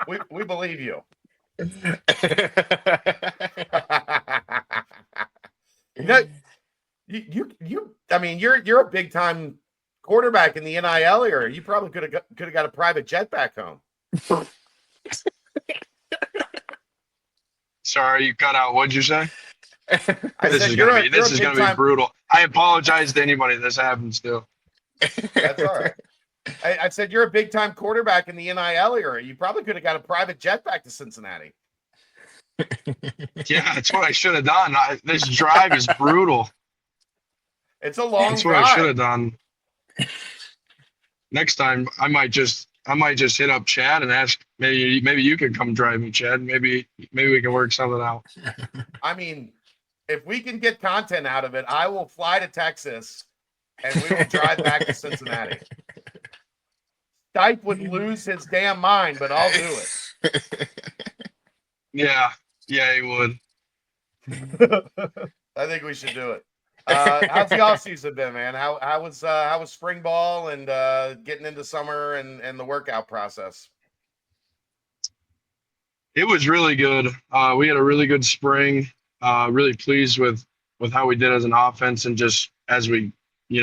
We believe you. No, you. I mean, you're a big time quarterback in the NIL era. You probably could have got a private jet back home. Sorry, you cut out. What'd you say? I This said is gonna be you're this a is big gonna be time. brutal. I apologize to anybody this happens to. That's all right. I said you're a big time quarterback in the NIL era. You probably could have got a private jet back to Cincinnati. Yeah, that's what I should have done. This drive is brutal. It's a long That's what I should drive. have done. Next time, I might just hit up Chad and ask maybe you could come drive me, Chad. Maybe we can work something out. I mean, if we can get content out of it, I will fly to Texas and we will drive back to Cincinnati. Stipe would lose his damn mind, but I'll do Yeah, yeah, he would. it. I think we should do it. How's the off season been, man? How was spring ball and getting into summer and the workout process? It was really good. We had a really good spring. Really pleased with how we did as an offense and just as we,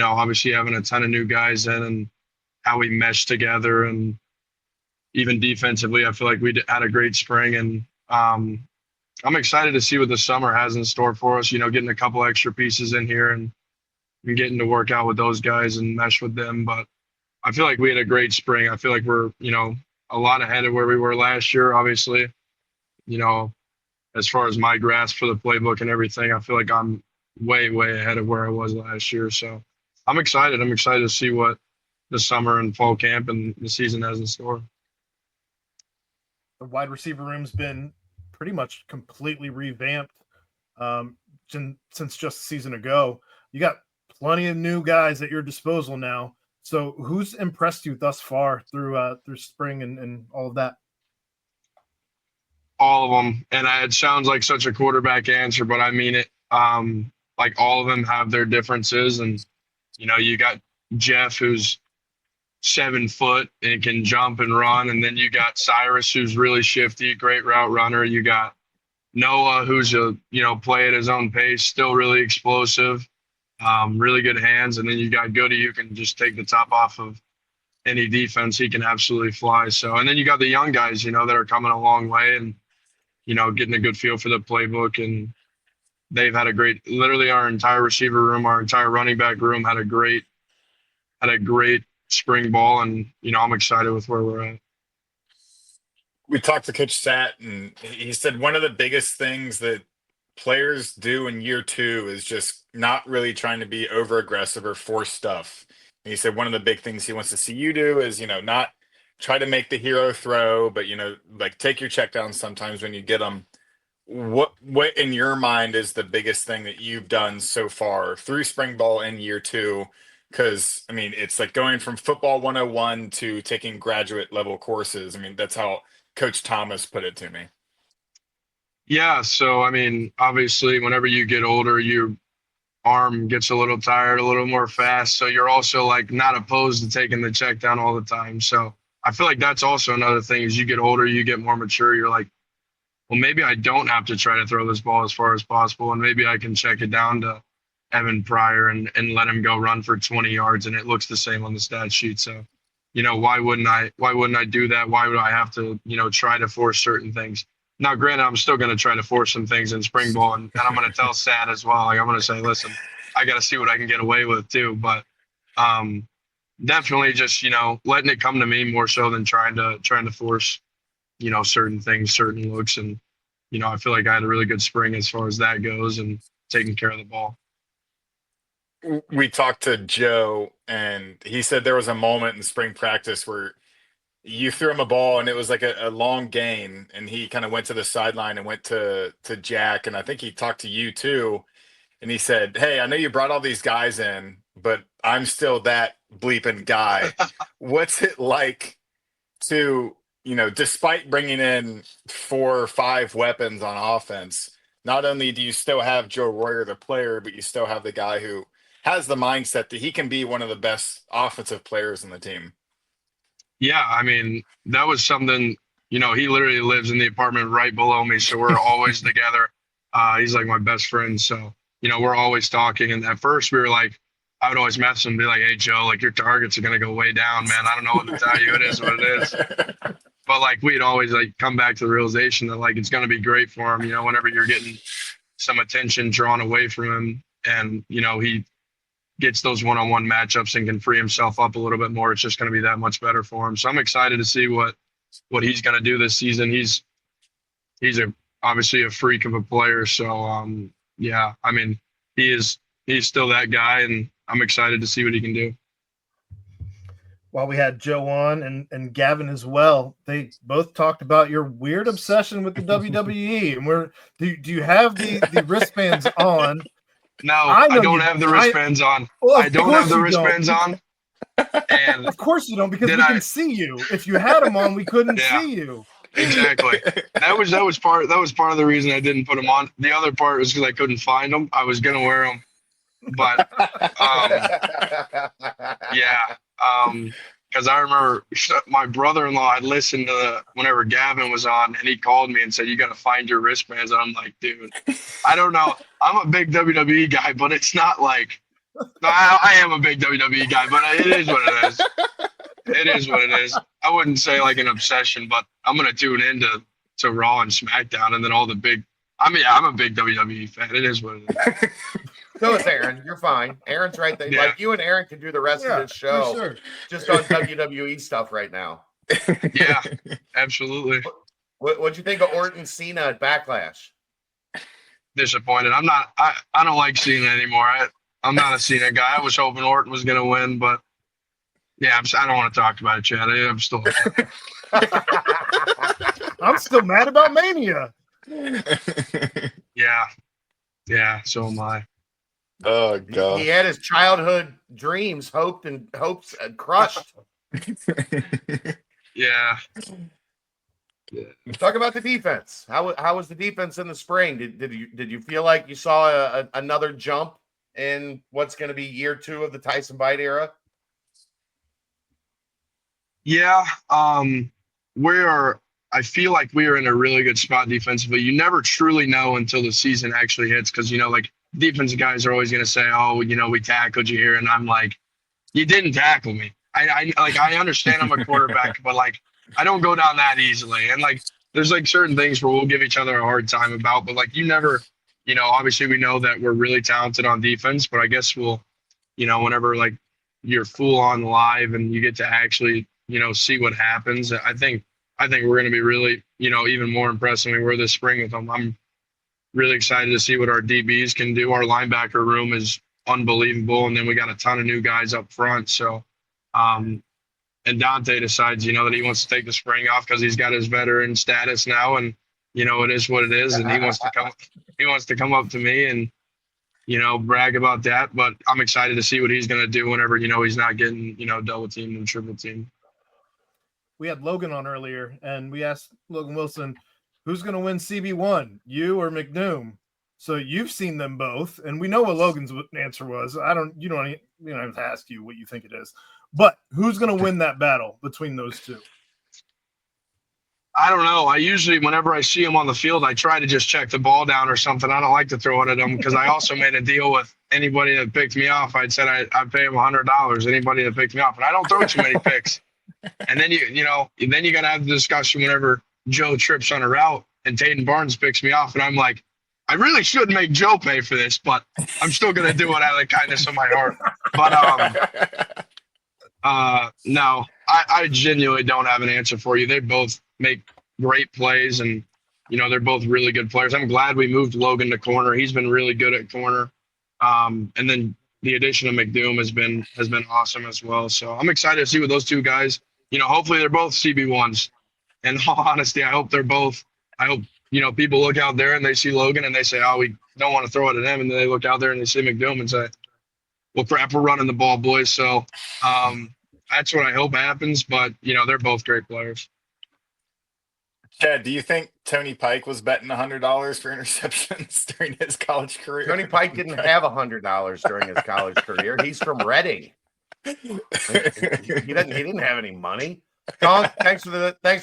obviously having a ton of new guys in and how we meshed together and even defensively, I feel like had a great spring and I'm excited to see what the summer has in store for us. Getting a couple extra pieces in here and getting to work out with those guys and mesh with them. But I feel like we had a great spring. I feel like we're, a lot ahead of where we were last year, obviously. You know, as far as my grasp for the playbook and everything, I feel like I'm way, way ahead of where I was last year. So I'm excited. I'm excited to see what the summer and fall camp and the season has in store. The wide receiver room's been pretty much completely revamped since just a season ago. You got plenty of new guys at your disposal now. So who's impressed you thus far through spring and all of that? All of them. And it sounds like such a quarterback answer, but I mean it. Like all of them have their differences. And, you got Jeff, who's 7 foot and can jump and run. And then you got Cyrus, who's really shifty, great route runner. You got Noah, who's play at his own pace, still really explosive, really good hands. And then you got Goody, who can just take the top off of any defense. He can absolutely fly. So, and then you got the young guys, that are coming a long way and, getting a good feel for the playbook. And they've had literally our entire receiver room, our entire running back room had a great spring ball. And, I'm excited with where we're at. We talked to Coach Sat, and he said one of the biggest things that players do in year two is just not really trying to be over aggressive or force stuff. And he said one of the big things he wants to see you do is, not try to make the hero throw, but, like take your check down sometimes when you get them. What in your mind is the biggest thing that you've done so far through spring ball in year two? Because, I mean, it's like going from football 101 to taking graduate level courses. I mean, that's how Coach Thomas put it to me. Yeah. So, I mean, obviously, whenever you get older, your arm gets a little tired, a little more fast. So you're also like not opposed to taking the check down all the time. So I feel like that's also another thing as you get older, you get more mature. You're like, well, maybe I don't have to try to throw this ball as far as possible. And maybe I can check it down to Evan Pryor and let him go run for 20 yards. And it looks the same on the stat sheet. So, why wouldn't I do that? Why would I have to, try to force certain things? Now, granted, I'm still going to try to force some things in spring ball, and I'm going to tell Sad as well. Like I'm going to say, listen, I got to see what I can get away with too. But definitely just letting it come to me more so than trying to force certain things, certain looks, and I feel like I had a really good spring as far as that goes, and taking care of the ball. We talked to Joe, and he said there was a moment in spring practice where you threw him a ball and it was like a long gain, and he kind of went to the sideline and went to Jack, and I think he talked to you too, and he said, "Hey, I know you brought all these guys in, but I'm still that bleeping guy." What's it like to, despite bringing in 4 or 5 weapons on offense, not only do you still have Joe Royer, the player, but you still have the guy who has the mindset that he can be one of the best offensive players in the team? Yeah, I mean, that was something, you know, he literally lives in the apartment right below me, so we're always together. He's like my best friend, so you know, we're always talking. And at first, we were like, I would always message him and be like, "Hey, Joe, like your targets are gonna go way down, man. I don't know what to tell you. It is what it is." But like we'd always like come back to the realization that like it's gonna be great for him. You know, whenever you're getting some attention drawn away from him, and you know he gets those one-on-one matchups and can free himself up a little bit more, it's just going to be that much better for him. So I'm excited to see what he's going to do this season. He's obviously a freak of a player. So yeah, I mean he's still that guy, and I'm excited to see what he can do. While we had Joe on and Gavin as well, they both talked about your weird obsession with the WWE. And do you have the wristbands on? No, I don't have the wristbands on. Well, I don't have the wristbands on. And of course you don't, because we can see you. If you had them on, we couldn't see you. Exactly. That was part of the reason I didn't put them on. The other part was because I couldn't find them. I was gonna wear them, but yeah. Because I remember my brother-in-law had listened to whenever Gavin was on, and he called me and said, "You got to find your wristbands." And I'm like, dude, I don't know. I'm a big WWE guy, but it's not like I am a big WWE guy, but it is what it is. It is what it is. I wouldn't say like an obsession, but I'm gonna tune into Raw and SmackDown, and then all the big. I mean, I'm a big WWE fan. It is what it is. So is Aaron. You're fine. Aaron's right there. Yeah. Like you and Aaron can do the rest of this show just on WWE stuff right now. Yeah, absolutely. What'd you think of Orton Cena at Backlash? Disappointed. I don't like Cena anymore. I'm not a Cena guy. I was hoping Orton was gonna win, but yeah, I don't want to talk about it, Chad. I'm still I'm still mad about Mania. Yeah, so am I. Oh god. He had his childhood dreams, hopes crushed. Yeah. Talk about the defense. How was the defense in the spring? Did you feel like you saw another jump in what's going to be year 2 of the Tyson Bite era? Yeah. I feel like we are in a really good spot defensively. You never truly know until the season actually hits, because you know, like defensive guys are always going to say, "Oh, you know, we tackled you here," and I'm like, "You didn't tackle me." I understand I'm a quarterback, but like I don't go down that easily. And like there's like certain things where we'll give each other a hard time about, but like you never, you know, obviously we know that we're really talented on defense, but I guess we'll, you know, whenever like you're full on live and you get to actually, you know, see what happens, I think we're going to be really, you know, even more impressed than we were this spring with them. I'm really excited to see what our DBs can do. Our linebacker room is unbelievable, and then we got a ton of new guys up front. So, and Dante decides, you know, that he wants to take the spring off because he's got his veteran status now, and you know, it is what it is, and he wants to come up to me and, you know, brag about that. But I'm excited to see what he's going to do whenever, you know, he's not getting, you know, double teamed and triple teamed. We had Logan on earlier, and we asked Logan Wilson, who's going to win CB1, you or McNoom? So you've seen them both, and we know what Logan's answer was. You don't have to ask you what you think it is, but who's going to win that battle between those two? I don't know. I usually, whenever I see him on the field, I try to just check the ball down or something. I don't like to throw it at him, because I also made a deal with anybody that picked me off. I'd said I'd pay him $100. Anybody that picked me off, and I don't throw too many picks. And then you got to have the discussion whenever Joe trips on a route and Tatum Barnes picks me off, and I'm like, I really should make Joe pay for this, but I'm still gonna do it out of the kindness of my heart. But no, I genuinely don't have an answer for you. They both make great plays, and you know, they're both really good players. I'm glad we moved Logan to corner. He's been really good at corner. And then the addition of McDoom has been awesome as well. So I'm excited to see what those two guys, you know, hopefully they're both CB1s. And in all honesty, I hope, you know, people look out there and they see Logan and they say, "Oh, we don't want to throw it at him." And then they look out there and they see McDoom and say, "Well, crap, we're running the ball, boys." So that's what I hope happens. But, you know, they're both great players. Chad, do you think Tony Pike was betting $100 for interceptions during his college career? Tony Pike didn't have $100 during his college career. He's from Reading. He didn't have any money. Gonk, thanks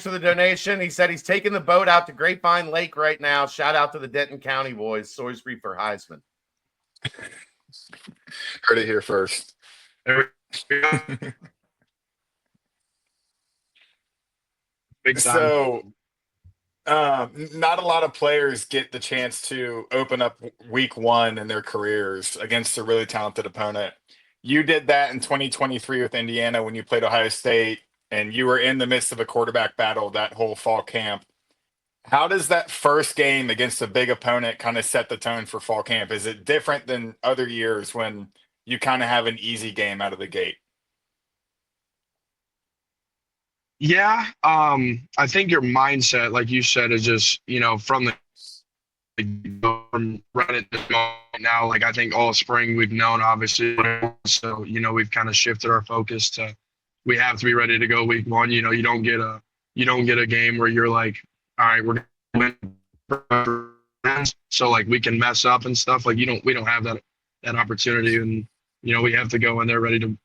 for the donation. He said he's taking the boat out to Grapevine Lake right now. Shout out to the Denton County boys. Sorsby for Heisman. Heard it here first. There we go. Big time. So, not a lot of players get the chance to open up week one in their careers against a really talented opponent. You did that in 2023 with Indiana when you played Ohio State, and you were in the midst of a quarterback battle that whole fall camp. How does that first game against a big opponent kind of set the tone for fall camp? Is it different than other years when you kind of have an easy game out of the gate? Yeah, I think your mindset, like you said, is just, from right at this moment now, like I think all spring we've known, obviously. So, we've kind of shifted our focus to we have to be ready to go week one. You don't get a game where you're like, all right, we're gonna win. So like we can mess up and stuff. Like we don't have that opportunity, and we have to go in there ready to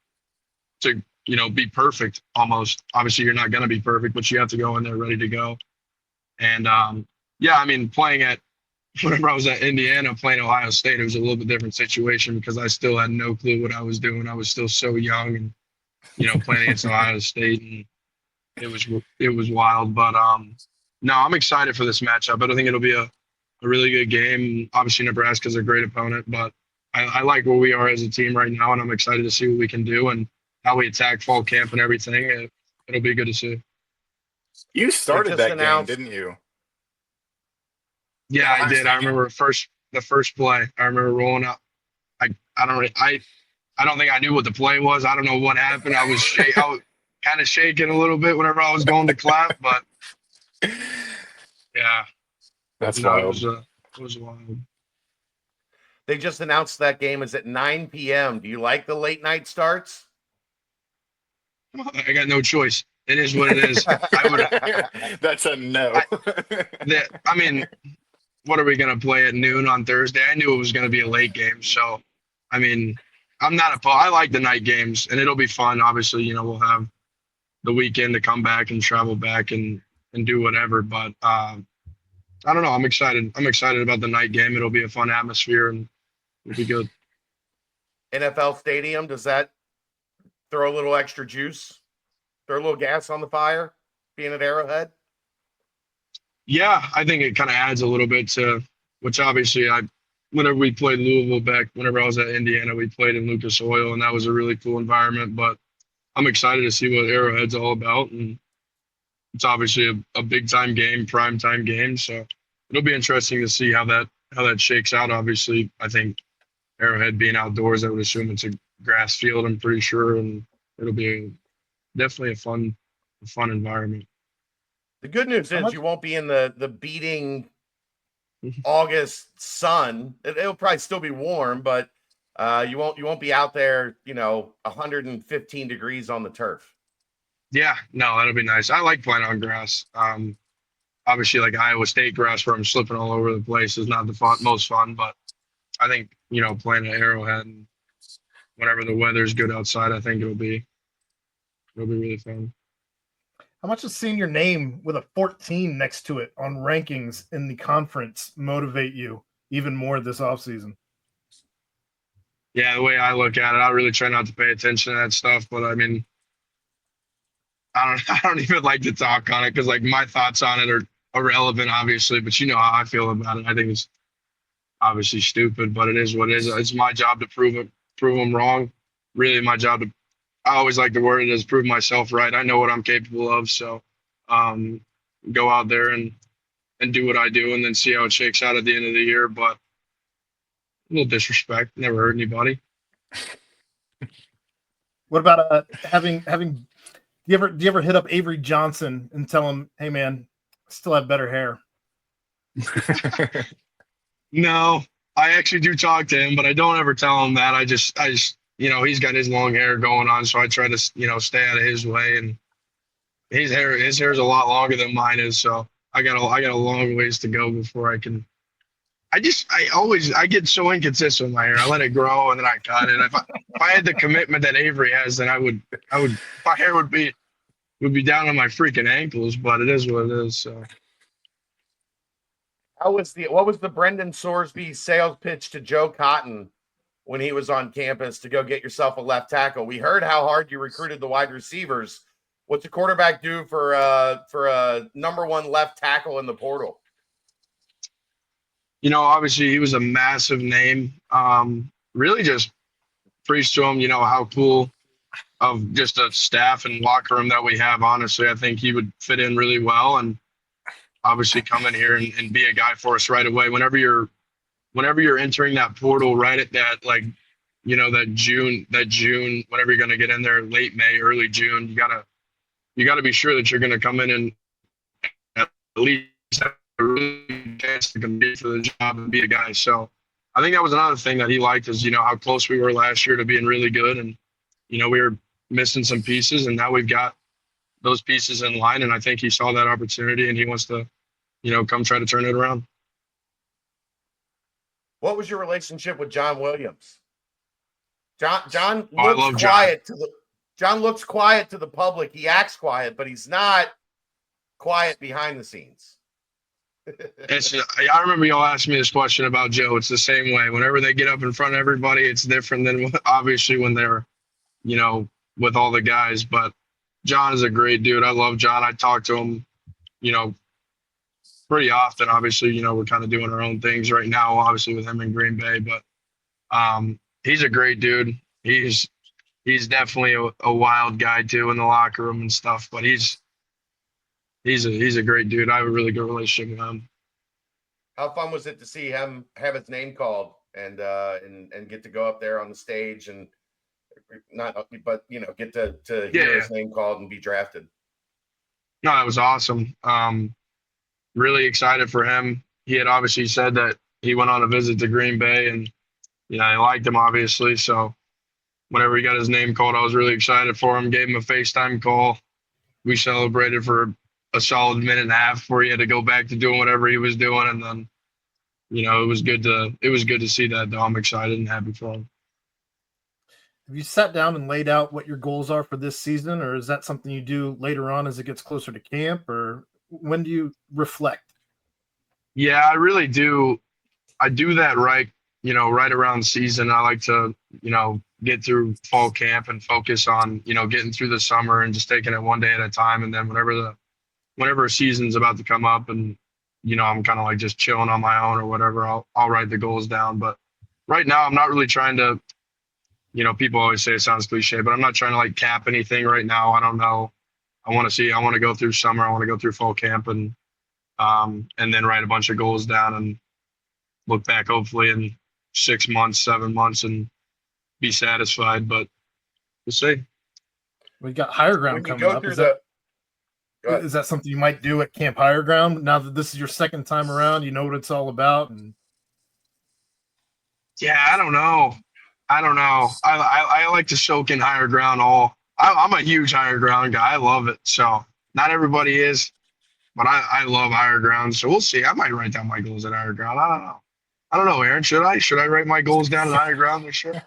be perfect almost. Obviously, you're not going to be perfect, but you have to go in there ready to go. And yeah, I mean, whenever I was at Indiana, playing Ohio State, it was a little bit different situation because I still had no clue what I was doing. I was still so young, and playing against Ohio State, and it was wild. But no, I'm excited for this matchup. I don't think it'll be a really good game. Obviously, Nebraska's a great opponent, but I like where we are as a team right now, and I'm excited to see what we can do and how we attack fall camp and everything. It'll be good to see. You started that game, announced- didn't you? Yeah, I did. I remember the first play. I remember rolling up. I don't think I knew what the play was. I don't know what happened. I was kind of shaking a little bit whenever I was going to clap, but yeah, That's wild. wild. It was wild. They just announced that game is at 9 p.m. Do you like the late night starts? I got no choice. It is what it is. That's a no. I mean, what are we going to play at noon on Thursday? I knew it was going to be a late game. So, I mean, I like the night games, and it'll be fun. Obviously, we'll have the weekend to come back and travel back and do whatever. But I don't know. I'm excited. I'm excited about the night game. It'll be a fun atmosphere, and it'll be good. NFL Stadium, does that throw a little extra juice? Throw a little gas on the fire being at Arrowhead? Yeah, I think it kind of adds a little bit to, which obviously whenever we played Louisville whenever I was at Indiana, we played in Lucas Oil, and that was a really cool environment. But I'm excited to see what Arrowhead's all about, and it's obviously a big time game, prime time game. So it'll be interesting to see how that shakes out. Obviously, I think Arrowhead being outdoors, I would assume it's a grass field, I'm pretty sure, and it'll be definitely a fun environment. The good news is you won't be in the beating August sun. It'll probably still be warm, but you won't be out there, 115 degrees on the turf. Yeah, no, that'll be nice. I like playing on grass. Obviously, like Iowa State grass where I'm slipping all over the place is not the most fun, but I think playing at Arrowhead and whenever the weather's good outside, I think it'll be really fun. How much does seeing your name with a 14 next to it on rankings in the conference motivate you even more this offseason? Yeah, the way I look at it, I really try not to pay attention to that stuff. But I mean, I don't even like to talk on it because like my thoughts on it are irrelevant, obviously. But you know how I feel about it. I think it's obviously stupid, but it is what it is. It's my job to prove them wrong. Really, my job to. I always like to word it as prove myself right. I know what I'm capable of, so go out there and do what I do, and then see how it shakes out at the end of the year. But a little disrespect, never hurt anybody. What about having? Do you ever hit up Avery Johnson and tell him, "Hey, man, I still have better hair"? No, I actually do talk to him, but I don't ever tell him that. I just he's got his long hair going on, so I try to stay out of his way. And his hair is a lot longer than mine is, so I got a long ways to go before I can. I get so inconsistent with my hair. I let it grow and then I cut it. If I had the commitment that Avery has, then I would my hair would be would be down on my freaking ankles, but it is what it is. So What was the Brendan Sorsby sales pitch to Joe Cotton when he was on campus to go get yourself a left tackle? We heard how hard you recruited the wide receivers. What's a quarterback do for a number one left tackle in the portal? obviously he was a massive name. Really just preached to him, how cool of just a staff and locker room that we have. Honestly, I think he would fit in really well, and obviously come in here and be a guy for us right away. Whenever you're entering that portal right at that, like, that June, whenever you're going to get in there, late May, early June, you gotta be sure that you're going to come in and at least have a really good chance to compete for the job and be a guy. So I think that was another thing that he liked is, how close we were last year to being really good. And, we were missing some pieces, and now we've got those pieces in line. And I think he saw that opportunity and he wants to, come try to turn it around. What was your relationship with John Williams? John I looks love quiet John looks quiet to the public. He acts quiet, but he's not quiet behind the scenes. I remember y'all asked me this question about Joe. It's the same way. Whenever they get up in front of everybody, it's different than obviously when they're, with all the guys. But John is a great dude. I love John. I talk to him, pretty often. Obviously, we're kind of doing our own things right now, obviously with him in Green Bay. But he's a great dude. He's definitely a wild guy too in the locker room and stuff. But he's a great dude. I have a really good relationship with him. How fun was it to see him have his name called and get to go up there on the stage and get to hear his name called and be drafted? No, that was awesome. Really excited for him. He had obviously said that he went on a visit to Green Bay and, I liked him obviously. So whenever he got his name called, I was really excited for him. Gave him a FaceTime call. We celebrated for a solid minute and a half before he had to go back to doing whatever he was doing. And then, it was good to see that, though. I'm excited and happy for him. Have you sat down and laid out what your goals are for this season, or is that something you do later on as it gets closer to camp, or when do you reflect? Yeah, I really do. I do that right around season. I like to, get through fall camp and focus on, getting through the summer and just taking it one day at a time. And then whenever a season's about to come up and, I'm kind of like just chilling on my own or whatever, I'll write the goals down. But right now I'm not really trying to, people always say it sounds cliche, but I'm not trying to like cap anything right now. I don't know. I want to go through summer. I want to go through fall camp and then write a bunch of goals down and look back hopefully in 6 months, 7 months and be satisfied. But we'll see. We got Higher Ground coming up. Is that something you might do at Camp Higher Ground now that this is your second time around? You know what it's all about? Yeah, I don't know. I like to soak in Higher Ground I'm a huge Higher Ground guy. I love it. So not everybody is, but I love Higher Ground. So we'll see. I might write down my goals at Higher Ground. I don't know, Aaron. Should I write my goals down at Higher Ground this year?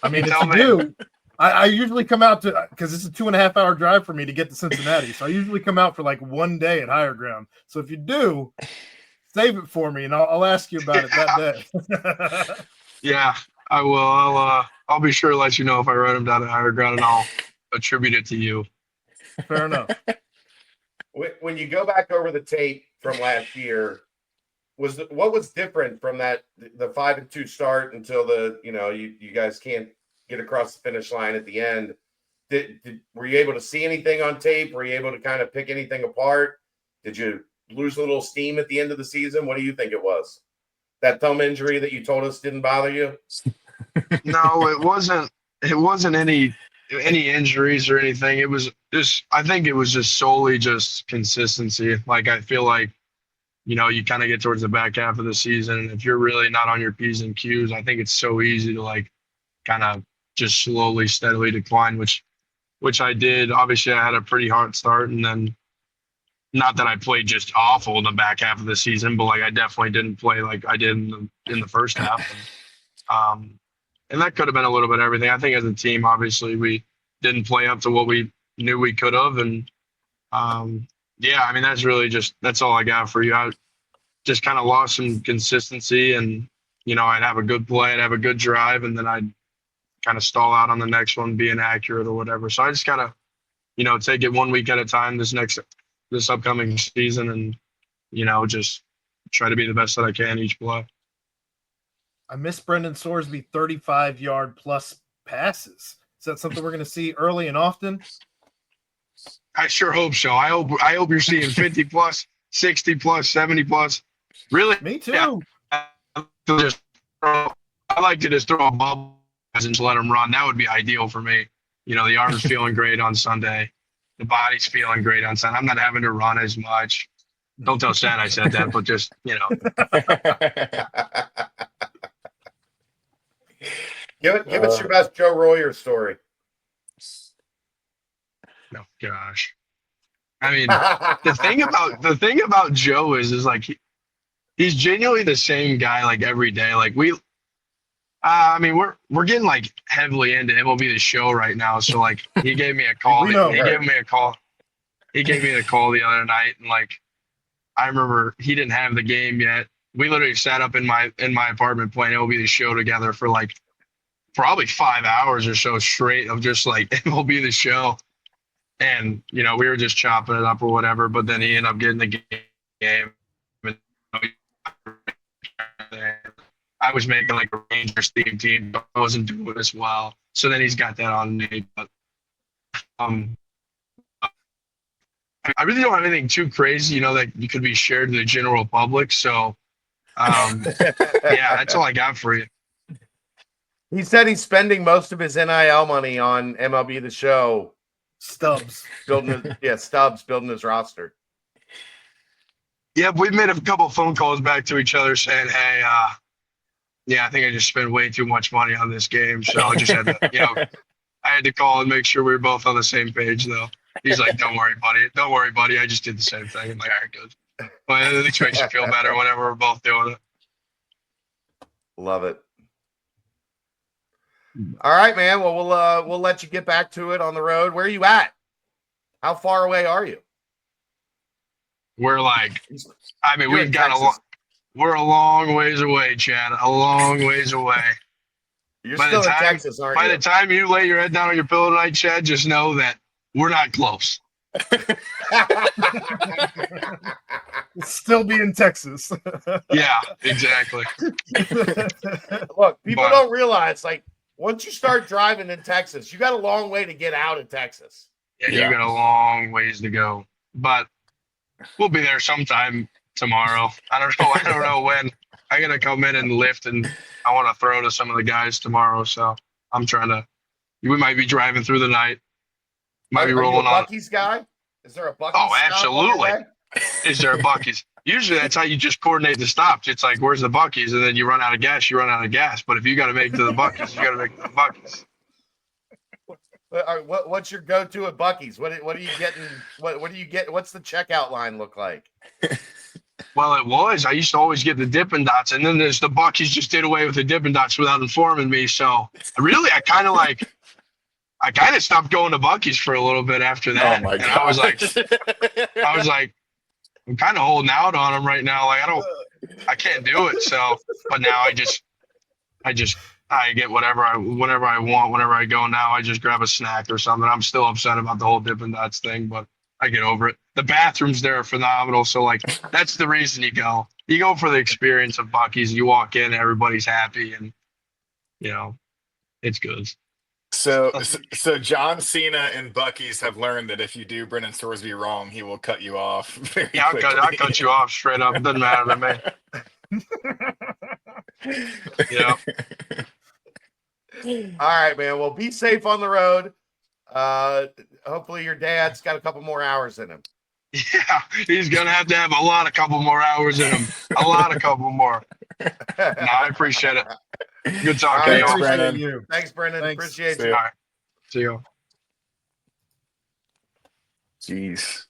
I mean, if you do, I usually come out because it's a 2.5 hour drive for me to get to Cincinnati. So I usually come out for like one day at Higher Ground. So if you do, save it for me and I'll ask you about it that day. Yeah, I will. I'll be sure to let you know if I write them down at Higher Ground and I'll attribute it to you. Fair enough. When you go back over the tape from last year, what was different from the 5-2 start until you guys can't get across the finish line at the end? Were you able to see anything on tape? Were you able to kind of pick anything apart? Did you lose a little steam at the end of the season? What do you think it was? That thumb injury that you told us didn't bother you? No, it wasn't. It wasn't any injuries or anything. It was just. I think it was just solely just consistency. Like I feel like, you kind of get towards the back half of the season, and if you're really not on your P's and Q's, I think it's so easy to like kind of just slowly, steadily decline, which I did. Obviously, I had a pretty hard start, and then not that I played just awful in the back half of the season, but like I definitely didn't play like I did in the first half. And that could have been a little bit of everything. I think as a team, obviously, we didn't play up to what we knew we could have. And yeah, I mean, that's all I got for you. I just kind of lost some consistency, and I'd have a good play, I'd have a good drive, and then I'd kind of stall out on the next one being accurate or whatever. So I just gotta, take it 1 week at a time this upcoming season, and just try to be the best that I can each play. I miss Brendan Sorsby 35-yard plus passes. Is that something we're going to see early and often? I sure hope so. I hope you're seeing 50 plus, 60 plus, 70 plus. Really? Me too. Yeah. I like to just throw a bubble and just let them run. That would be ideal for me. The arm's feeling great on Sunday. The body's feeling great on Sunday. I'm not having to run as much. Don't tell Stan I said that, but just, Give us your best Joe Royer story. No, gosh. I mean, the thing about Joe is like he's genuinely the same guy like every day. Like I mean, we're getting like heavily into MLB The Show right now. So like he gave me a call. He gave me a call. He gave me a call the other night, and like I remember he didn't have the game yet. We literally sat up in my apartment playing MLB The Show together for like probably 5 hours or so straight of just like MLB The Show. And, we were just chopping it up or whatever, but then he ended up getting the game. And, I was making like a Rangers team, but I wasn't doing as well. So then he's got that on me. But I really don't have anything too crazy, that you could be shared to the general public. So, yeah, that's all I got for you. He said he's spending most of his NIL money on MLB The Show. Stubbs building his roster. Yeah, we've made a couple of phone calls back to each other saying, "Hey, yeah, I think I just spent way too much money on this game." So I just had to, I had to call and make sure we were both on the same page. Though he's like, "Don't worry, buddy. I just did the same thing." I'm like, "All right, good." But at least makes you feel better whenever we're both doing it. Love it. All right, man. Well, we'll let you get back to it on the road. Where are you at? How far away are you? We're like, I mean, You're in Texas. We're a long ways away, Chad. A long ways away. You're still in Texas, aren't you? By the time you lay your head down on your pillow tonight, Chad, just know that we're not close. Still be in Texas. Yeah, exactly. Look, people don't realize, like, once you start driving in Texas, you got a long way to get out of Texas. Yeah, you got a long ways to go. But we'll be there sometime tomorrow. I don't know when. I gotta come in and lift, and I want to throw to some of the guys tomorrow. So I'm trying to. We might be driving through the night. Might be rolling on. Buc-ee's guy? Is there a Buc-ee's? Oh, absolutely. Is there a Buc-ee's? Usually that's how you just coordinate the stops. It's like, where's the Buc-ee's? And then you run out of gas, But if you got to make it to the Buc-ee's, you got to make it to the Buc-ee's. What's your go-to at Buc-ee's? What are you getting? What do you get? What's the checkout line look like? Well, I used to always get the Dippin' Dots, and then there's the Buc-ee's just did away with the Dippin' Dots without informing me. So really, I kind of stopped going to Buc-ee's for a little bit after that. Oh my God. I was like, I'm kind of holding out on them right now. Like I can't do it. So, but now I get whatever I want whenever I go now. I just grab a snack or something. I'm still upset about the whole Dippin' Dots thing, but I get over it. The bathrooms there are phenomenal. So like, that's the reason you go. You go for the experience of Buc-ee's. You walk in, everybody's happy, and it's good. So John Cena and Buc-ee's have learned that if you do Brendan Sorsby wrong, he will cut you off very quickly. I'll cut you off straight up. It doesn't matter to me. All right, man. Well, be safe on the road. Hopefully your dad's got a couple more hours in him. Yeah, he's gonna have to have a couple more hours in him. A couple more. No, I appreciate it. Good talking to Thanks, you. Brendan. Thanks, Brendan. Thanks. Appreciate See you. All right. See you. Jeez.